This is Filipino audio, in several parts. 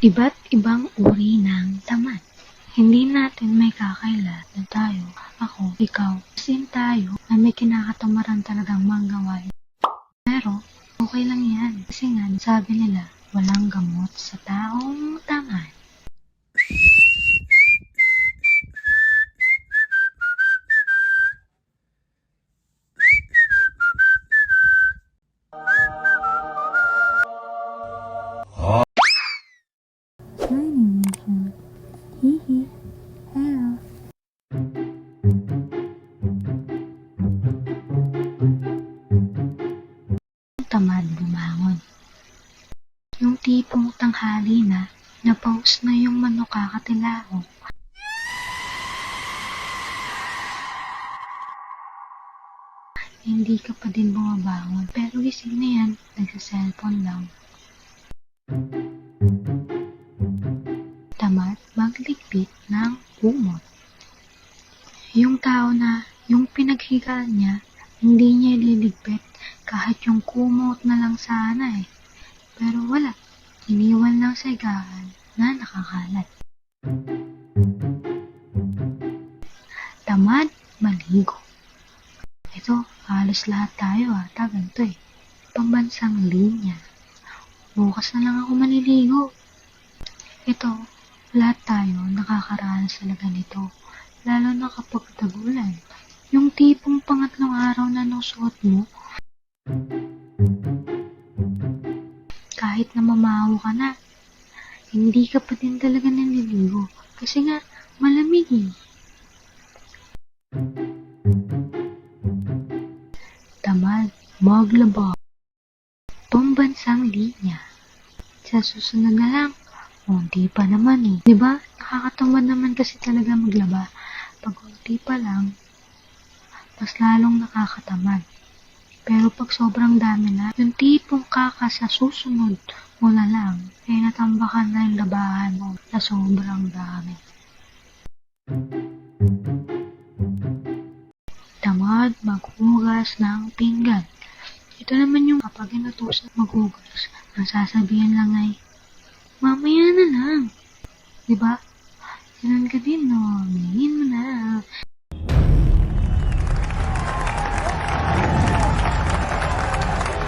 Iba't ibang uri ng tamad. Hindi natin may kakaila na tayo, ako, ikaw, sin tayo na may kinakatamaran talagang manggawain. Pero, okay lang yan. Kasi nga, sabi nila, walang gamot sa taong tamad. Hihi. Hello. Tamad bumangon. Yung tipong tanghali na, napaus na yung manok kakatilaok. Hindi ka pa din bumabangon, pero gising na yan, nagsa-cellphone lang. Tamad magligpit ng kumot. Yung tao na, yung pinaghigaan niya, hindi niya ililigpit kahit yung kumot na lang sana eh. Pero wala, iniwan lang sa higaan na nakakalat. Tamad maligo. Ito, halos lahat tayo ganito eh. Pambansang linya. Bukas na lang ako maliligo. Ito, lahat tayo nakakaranas talaga nito. Lalo na kapag tagulan. Yung tipong pangatlong araw na nusuot mo, kahit na mamahaw ka na, hindi ka pa din talaga naliligo. Kasi nga, malamig eh. Tamad maglaba. Pambansang linya. Sa susunod na lang, unti pa naman eh. Diba? Nakakatamad naman kasi talaga maglaba. Pag unti pa lang, mas lalong nakakatamad. Pero pag sobrang dami na, yung tipong kaka sa susunod mo na lang, ay natambakan na yung labahan mo na sobrang dami. Tamad maghugas ng pinggan. Ito naman yung kapag inutusan maghugas, ang sasabihin lang ay, mamaya na lang. Diba? Ganun ka din, no? Aminin mo na.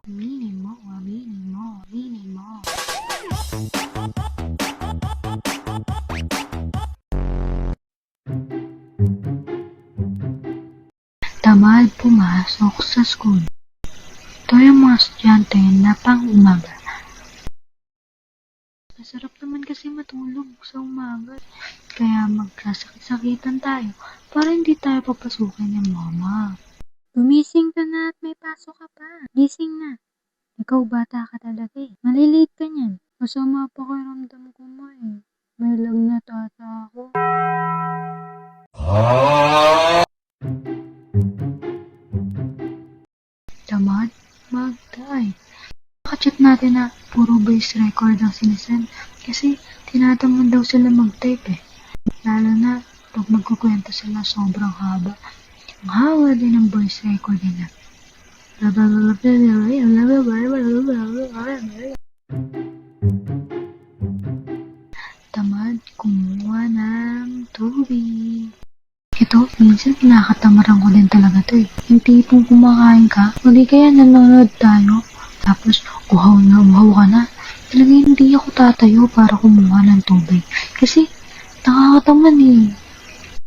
Aminin mo, aminin mo, aminin mo. Tamad pumasok sa school. Ito yung mga estudyante na pang-umaga. Masarap naman kasi matulog sa umaga. Kaya magsasakit-sakitan tayo para hindi tayo papasukin ng mama. Gumising ka na at may pasok ka pa. Gising na. Ikaw bata ka talaga eh. Malilate ka niyan. Masama pa karamdam ko mo eh. May lagnat ata ako. Tamad mag-type. Naka-check natin na puro voice record ang sinesend kasi tinatamad daw sila mag-type eh. Lalo na pag magkukwento sila sobrang haba. Ang haba din ng voice record nila. Tamad kumuha ng tubig. Ito, minsan kinakatamaran ko din talaga to eh. Yung tipong kumakain ka, o di kaya nanonood tayo, tapos uhaw ka na. Talaga hindi ako tatayo para kumuha ng tubig. Kasi nakakatamad eh.